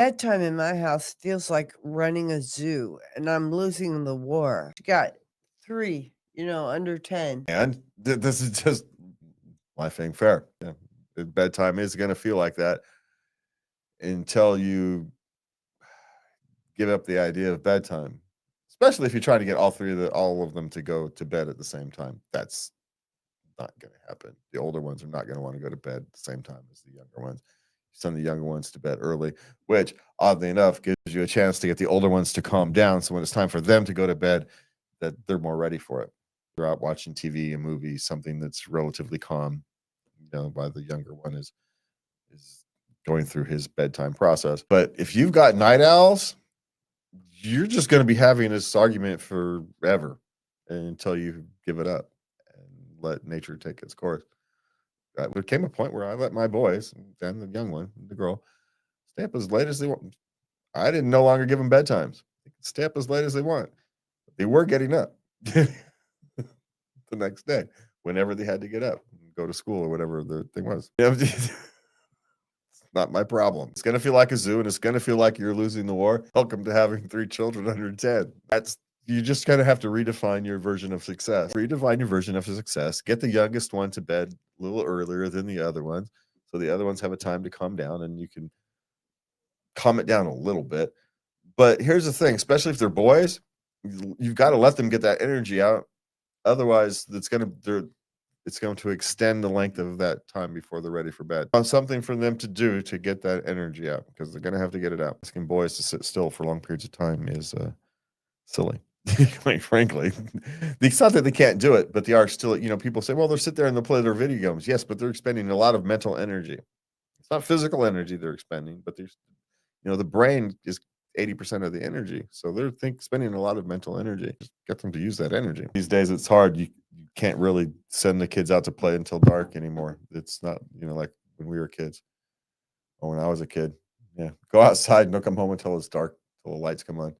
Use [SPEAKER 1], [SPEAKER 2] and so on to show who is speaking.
[SPEAKER 1] Bedtime in my house feels like running a zoo, and I'm losing the war. You got 3, under 10.
[SPEAKER 2] And this is just life ain't fair. Yeah. Bedtime is going to feel like that until you give up the idea of bedtime, especially if you try to get all of them to go to bed at the same time. That's not going to happen. The older ones are not going to want to go to bed at the same time as the younger ones. You send the younger ones to bed early, which oddly enough gives you a chance to get the older ones to calm down. So when it's time for them to go to bed, that they're more ready for it. They're out watching TV, a movie, something that's relatively calm. While the younger one is going through his bedtime process. But if you've got night owls, you're just going to be having this argument forever until you give it up and let nature take its course. There came a point where I let my boys and the young one, the girl, stay up as late as they want. I didn't no longer give them bedtimes. They could stay up as late as they want. They were getting up the next day whenever they had to get up and go to school or whatever the thing was. It's not my problem. It's going to feel like a zoo, and it's going to feel like you're losing the war. Welcome to having 3 children under 10. You just kind of have to redefine your version of success. Redefine your version of success. Get the youngest one to bed a little earlier than the other ones, so the other ones have a time to calm down, and you can calm it down a little bit. But here's the thing, especially if they're boys, you've got to let them get that energy out. Otherwise, it's going to extend the length of that time before they're ready for bed. Something for them to do to get that energy out, because they're going to have to get it out. Asking boys to sit still for long periods of time is silly. Quite frankly, it's not that they can't do it, but they are still, people say, well, they'll sit there and they'll play their video games. Yes, but they're expending a lot of mental energy. It's not physical energy they're expending, but there's, the brain is 80% of the energy. So they're spending a lot of mental energy. Just get them to use that energy. These days it's hard. You can't really send the kids out to play until dark anymore. It's not, like when we were kids or when I was a kid. Yeah. Go outside and don't come home until it's dark, until the lights come on.